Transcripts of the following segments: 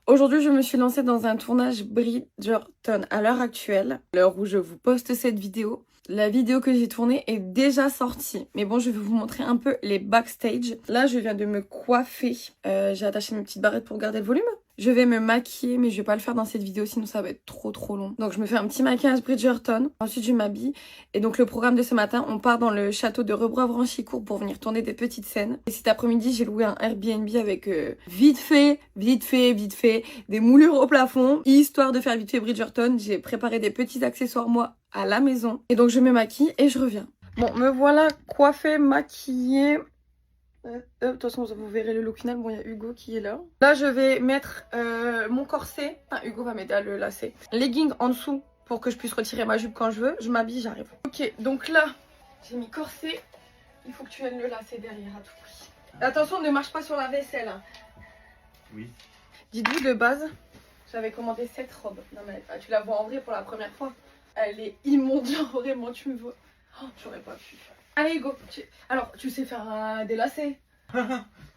Aujourd'hui, je me suis lancée dans un tournage Bridgerton à l'heure actuelle, à l'heure où je vous poste cette vidéo. La vidéo que j'ai tournée est déjà sortie. Mais bon, je vais vous montrer un peu les backstage. Là, je viens de me coiffer. J'ai attaché mes petites barrettes pour garder le volume. Je vais me maquiller, mais je vais pas le faire dans cette vidéo, sinon ça va être trop long. Donc je me fais un petit maquillage Bridgerton. Ensuite, je m'habille. Et donc le programme de ce matin, on part dans le château de Rebroivre-en-Chicourt pour venir tourner des petites scènes. Et cet après-midi, j'ai loué un Airbnb avec vite fait, des moulures au plafond. Histoire de faire vite fait Bridgerton, j'ai préparé des petits accessoires moi à la maison. Et donc je me maquille et je reviens. Bon, me voilà coiffée, maquillée. De toute façon vous verrez le look final. Bon, il y a Hugo qui est là. Là je vais mettre mon corset. Enfin, Hugo va m'aider à le lasser. Legging en dessous pour que je puisse retirer ma jupe quand je veux. Je m'habille, j'arrive. Ok, donc là j'ai mis corset. Il faut que tu viennes le lasser derrière à tout prix. Attention, ne marche pas sur la vaisselle. Oui. Dites-vous, de base j'avais commandé cette robe. Non mais tu la vois en vrai pour la première fois. Elle est immonde, genre vraiment tu me vois. Oh, j'aurais pas pu. Allez Hugo, alors tu sais faire des lacets.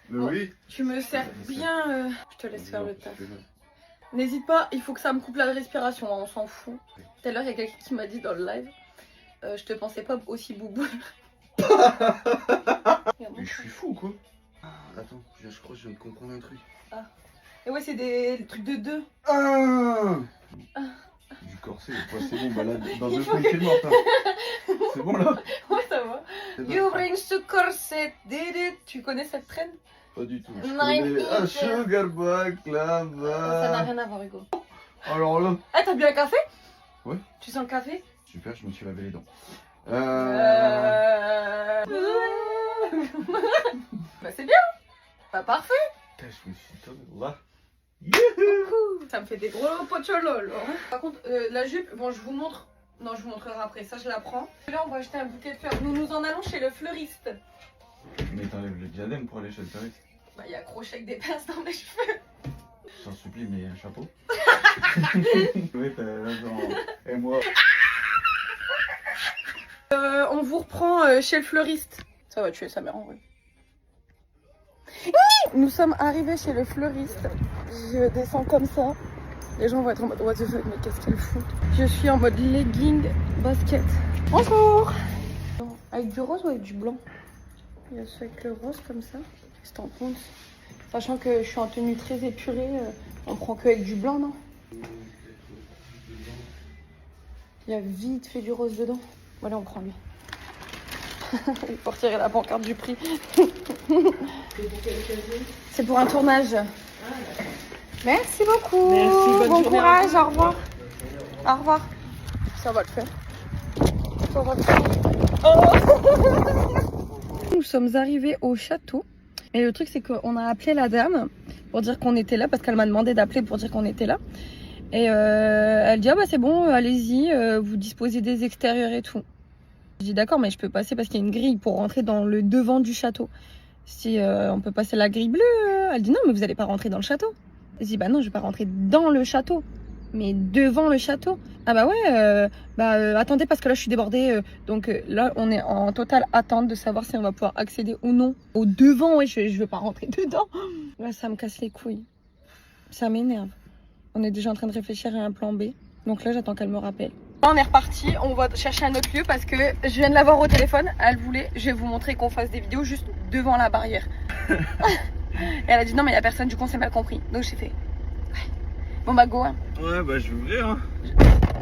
Bon, oui. Tu me sers bien, je te laisse faire le taf. N'hésite pas, il faut que ça me coupe la respiration, hein, on s'en fout. Tout à l'heure il y a quelqu'un qui m'a dit dans le live, je te pensais pas aussi boubou. Mais je suis fou quoi. Attends, je crois que je viens de comprendre un truc. Ah. Et ouais, c'est des trucs de deux. Du corset, ouais, c'est bon, bah là, dans 2 secondes, c'est mort. C'est bon là? Ouais, ça va. You bring the corset, did it. Tu connais cette traîne? Pas du tout. Ça Sugar n'a Baklava. rien à voir, Hugo. Alors là. Ah, t'as bu un café? Ouais. Tu sens le café? Super, je me suis lavé les dents. Bah, c'est bien. Bah, parfait. Putain, je me suis tombé là. Ça me fait des gros pocholos. Par contre, la jupe, bon, je vous montre. Non, je vous montrerai après. Ça, je la prends. Là, on va acheter un bouquet de fleurs. Nous en allons chez le fleuriste. Mais t'enlèves le diadème pour aller chez le fleuriste. Bah, il y a crochet avec des pinces dans mes cheveux. J'en supplie, mais un chapeau. Oui, t'as raison. Et moi. On vous reprend chez le fleuriste. Ça va tuer sa mère en vrai. Nous sommes arrivés chez le fleuriste. Je descends comme ça. Les gens vont être en mode what the fuck, mais qu'est-ce qu'elle fout? Je suis en mode legging basket. Bonjour. Avec du rose ou avec du blanc? Il y a ceux avec le rose comme ça. Qu'est-ce que t'en penses? Sachant que je suis en tenue très épurée, on prend que avec du blanc, non? Il y a vite fait du rose dedans. Voilà, on prend lui. Il faut retirer la pancarte du prix. C'est pour un tournage. Merci beaucoup. Merci, bon courage, au revoir. Au revoir. Ça va le faire. Ça va le faire. Oh. Nous sommes arrivés au château. Et le truc, c'est qu'on a appelé la dame pour dire qu'on était là, parce qu'elle m'a demandé d'appeler pour dire qu'on était là. Et elle dit, ah bah c'est bon, allez-y, vous disposez des extérieurs et tout. Je dis d'accord, mais je peux passer parce qu'il y a une grille pour rentrer dans le devant du château. Si on peut passer la grille bleue, elle dit non, mais vous n'allez pas rentrer dans le château. Je dis bah non, je vais pas rentrer dans le château, mais devant le château. Ah bah ouais, attendez parce que là je suis débordée. Donc là on est en totale attente de savoir si on va pouvoir accéder ou non au devant. Ouais, je veux pas rentrer dedans. Là ça me casse les couilles, ça m'énerve. On est déjà en train de réfléchir à un plan B. Donc là j'attends qu'elle me rappelle. On est reparti, on va chercher un autre lieu parce que je viens de la voir au téléphone. Elle voulait, je vais vous montrer qu'on fasse des vidéos juste devant la barrière. Et elle a dit non mais il y a personne, du coup on s'est mal compris. Donc j'ai fait ouais. Bon bah go hein. Ouais bah je vais ouvrir hein.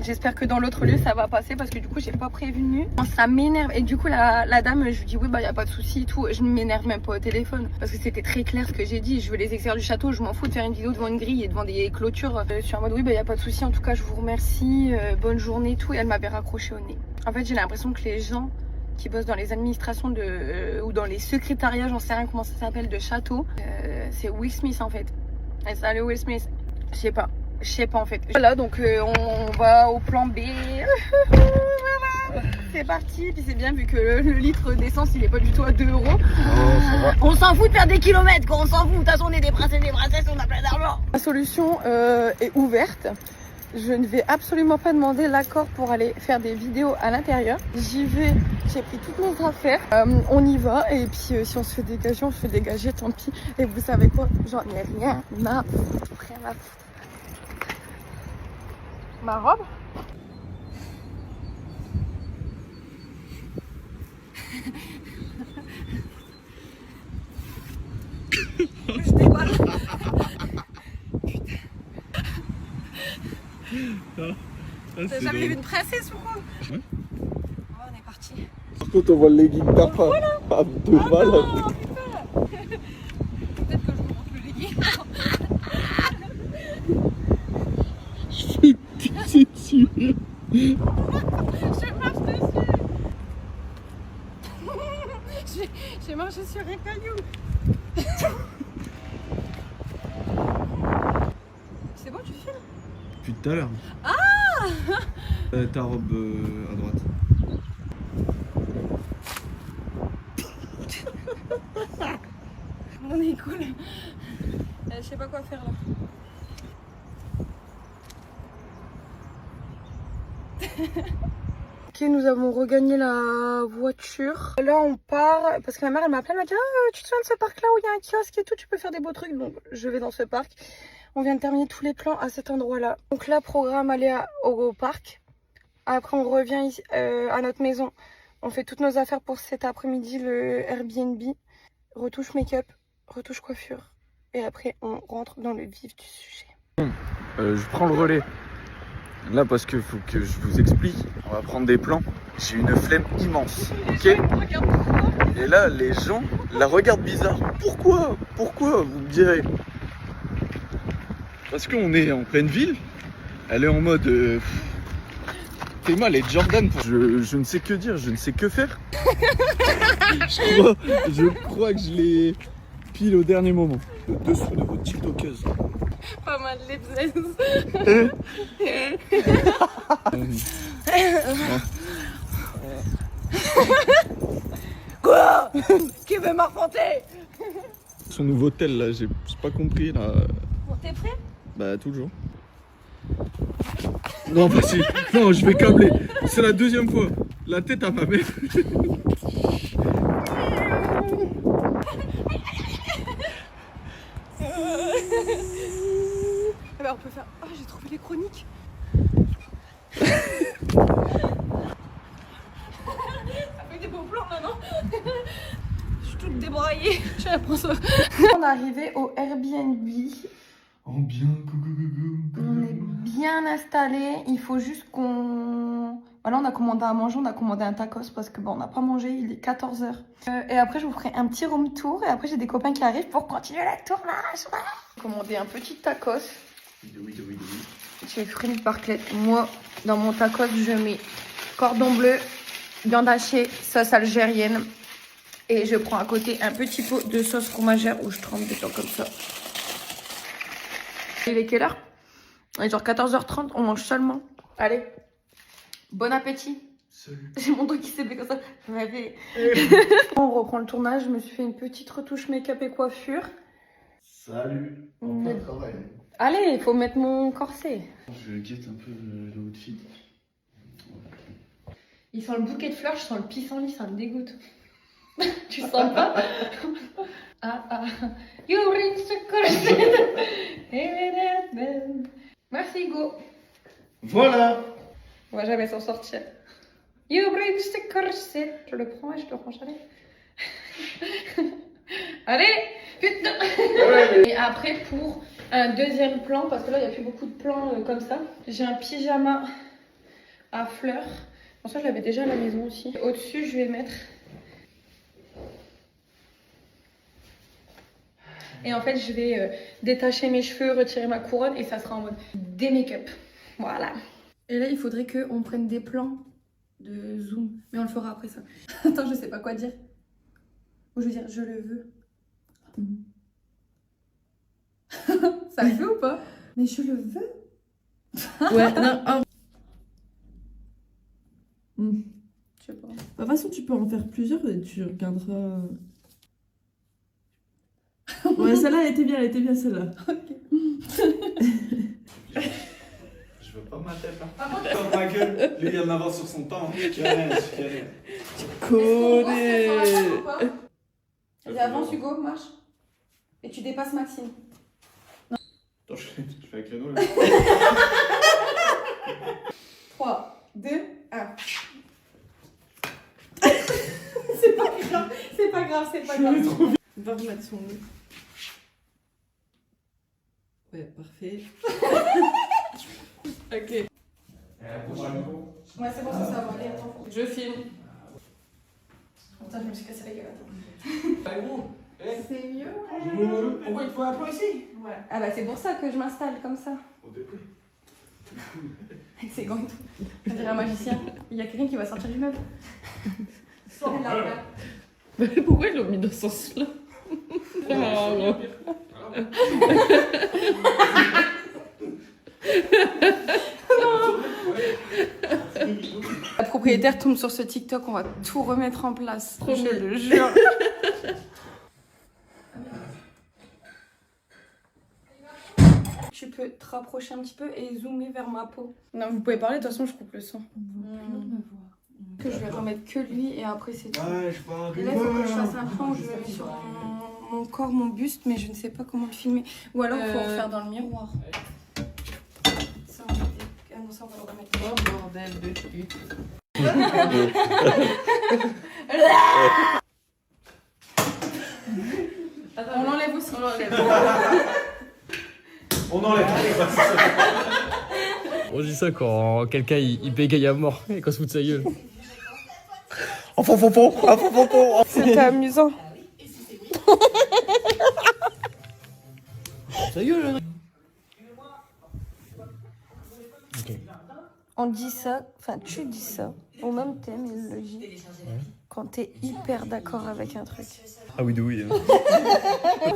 J'espère que dans l'autre lieu ça va passer parce que du coup j'ai pas prévenu. Ça m'énerve et du coup la dame je lui dis oui bah y a pas de souci et tout. Je ne m'énerve même pas au téléphone parce que c'était très clair ce que j'ai dit. Je veux les extérieurs du château, je m'en fous de faire une vidéo devant une grille et devant des clôtures. Je suis en mode oui bah y a pas de souci, en tout cas je vous remercie, bonne journée et tout. Et elle m'avait raccroché au nez. En fait j'ai l'impression que les gens qui bossent dans les administrations ou dans les secrétariats, j'en sais rien comment ça s'appelle, de château, c'est Will Smith en fait. Et salut Will Smith. Je sais pas en fait. Voilà donc on va au plan B. Voilà. C'est parti. Puis c'est bien vu que le litre d'essence il est pas du tout à 2 €. On s'en fout de faire des kilomètres quoi, on s'en fout. De toute façon on est des princesses et des princesses, on a plein d'argent. La solution est ouverte. Je ne vais absolument pas demander l'accord pour aller faire des vidéos à l'intérieur. J'y vais, j'ai pris toutes mes affaires. On y va et puis si on se fait dégager, on se fait dégager, tant pis. Et vous savez quoi? J'en ai rien à foutre. Rien à foutre. Ma robe? Je déballe. T'as jamais vu une princesse ou quoi? Ouais. Oh, on est parti. Par contre, on voit le legging d'Arpa. Voilà. Ah, de malade. Non, putain. Peut-être que je vous montre le legging. Je vais pisser dessus. Je marche dessus. J'ai marché sur un caillou. C'est bon, tu filmes? Depuis tout à l'heure. Ah ta robe à droite. On est cool. Je sais pas quoi faire là. Ok, nous avons regagné la voiture. Là, on part parce que ma mère elle m'a appelé, elle m'a dit ah, tu te souviens de ce parc là où il y a un kiosque et tout, tu peux faire des beaux trucs. Donc, je vais dans ce parc. On vient de terminer tous les plans à cet endroit là. Donc là, programme aller au parc. Après, on revient ici, à notre maison. On fait toutes nos affaires pour cet après-midi, le Airbnb. Retouche make-up, retouche coiffure. Et après, on rentre dans le vif du sujet. Je prends le relais. Là, parce qu'il faut que je vous explique. On va prendre des plans. J'ai une flemme immense. Ok? Et là, les gens la regardent bizarre. Pourquoi? Pourquoi? Vous me direz. Parce qu'on est en pleine ville. Elle est en mode. Théma, elle est Jordan. Je ne sais que dire, je ne sais que faire. je crois que je l'ai pile au dernier moment. Le dessous de votre TikTokeuse. Pas mal les blesses. Quoi? Qui veut m'affronter? Son nouveau tel là, j'ai pas compris là. Bon, t'es prêt? Bah toujours. Non, bah si. Non, je vais câbler. C'est la deuxième fois. La tête à ma mère. Bah, on peut faire. Oh, j'ai trouvé les chroniques. Ça fait des beaux plans maintenant. Je suis toute débraillée. J'ai l'impression. On est arrivé au Airbnb. Oh bien, coucou. On est bien installé. Il faut juste qu'on. Voilà, on a commandé à manger, on a commandé un tacos parce que bon, on n'a pas mangé, il est 14h. Et après, je vous ferai un petit room tour. Et après, j'ai des copains qui arrivent pour continuer la tournage. Voilà. J'ai commandé un petit tacos. Oui. J'ai frites Bartlett. Moi, dans mon tacos, je mets cordon bleu, viande hachée, sauce algérienne. Et je prends à côté un petit pot de sauce fromagère où je trempe dedans comme ça. Il est quelle heure? Il est genre 14h30, on mange seulement. Allez, bon appétit. Salut. J'ai mon doigt qui s'est fait comme ça. On reprend le tournage, je me suis fait une petite retouche make-up et coiffure. Salut. On Pas est- de travail. Allez, il faut mettre mon corset. Je guette un peu le outfit. Il sent le bouquet de fleurs, je sens le pissenlit, ça me dégoûte. Tu sens pas? Ah. You reach the corset. Merci, Hugo. Voilà. On va jamais s'en sortir. You reach the corset. Je le prends et je le range, allez. Allez, putain. Et après, pour un deuxième plan, parce que là, il n'y a plus beaucoup de plans comme ça, j'ai un pyjama à fleurs. Bon, ça, je l'avais déjà à la maison aussi. Au-dessus, je vais mettre... Et en fait, je vais détacher mes cheveux, retirer ma couronne et ça sera en mode des make-up. Voilà. Et là, il faudrait qu'on prenne des plans de zoom. Mais on le fera après ça. Attends, je sais pas quoi dire. Ou je veux dire, je le veux. Ça le fait ou pas? Mais je le veux. Ouais, non, Je sais pas. De toute façon, tu peux en faire plusieurs et tu regarderas. Ouais, celle-là, elle était bien celle-là. Ok. Je veux rigole. Lui, il en avance sur son temps. Carré. Connais. Allez, avance Hugo, marche. Et tu dépasses Maxime. Attends, je fais un créneau là. 3, 2, 1. C'est pas grave, c'est pas grave, c'est pas grave. Va remettre son nez. Ouais, parfait. Ok. Ouais, c'est bon, ça va aller. Attends, je filme. Putain, je me suis cassé la gueule. Attends. C'est mieux. Pourquoi il faut un plan ici? Ouais. Ah bah c'est pour ça que je m'installe comme ça. Avec ses gants et tout. On dirait un magicien. Il y a quelqu'un qui va sortir du meuble. Pourquoi ils l'ont mis dans ce sens-là? La propriétaire tombe sur ce TikTok, on va tout remettre en place. Promis. Je le jure. Tu peux te rapprocher un petit peu et zoomer vers ma peau. Non, vous pouvez parler, de toute façon, je coupe le son. Que je vais remettre que lui et après c'est tout. Ouais, je pars. Et là, il faut que je fasse un plan où je le mets sur mon corps, mon buste, mais je ne sais pas comment le filmer. Ou alors, il faut refaire dans le miroir. Ça, on va ah non, ça, on va le remettre. Oh bordel de cul. On l'enlève aussi. On l'enlève. On enlève. On dit ça quand quelqu'un il bégaye à mort et qu'on se fout de sa gueule. C'était amusant. Sa gueule. On dit ça, enfin tu dis ça, au même thème, il le dit, quand t'es hyper d'accord avec un truc. Ah oui, oui.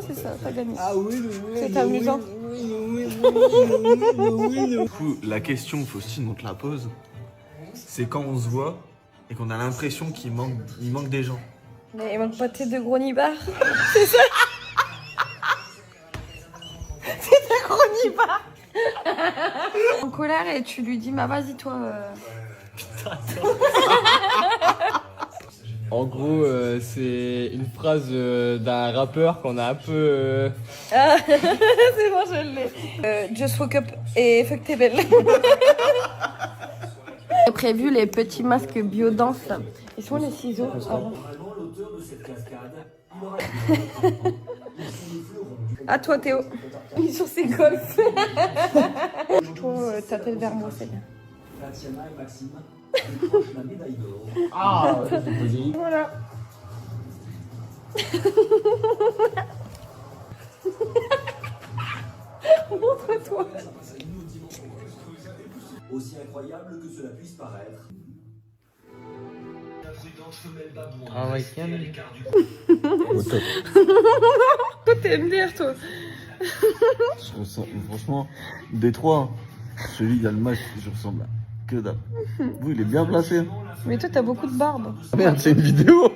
C'est ça, t'as gagné. Ah oui, C'est amusant. Du coup, la question, Faustine, on te la pose. C'est quand on se voit et qu'on a l'impression qu'il manque des gens. Mais il manque pas tes deux gros nibards. C'est ça. C'est ta gros nibards. En colère et tu lui dis, bah vas-y toi. En gros, c'est une phrase d'un rappeur qu'on a un peu. Ah, c'est bon, je l'ai. Just woke up et fuck t'es belle. J'ai prévu les petits masques bio-danse là. Ils sont les ciseaux avant. À toi Théo. Il est sur ses golfs. Toi, ta tête vers moi, c'est bien. Ah, Voilà. Montre-toi. Aussi incroyable que cela puisse paraître. un week-end. Toi, t'aimes bien, toi. Franchement, des trois, celui qui a le match, je ressemble à que dalle. Vous, il est bien placé. Mais toi, t'as beaucoup de barbe. Merde, c'est une vidéo.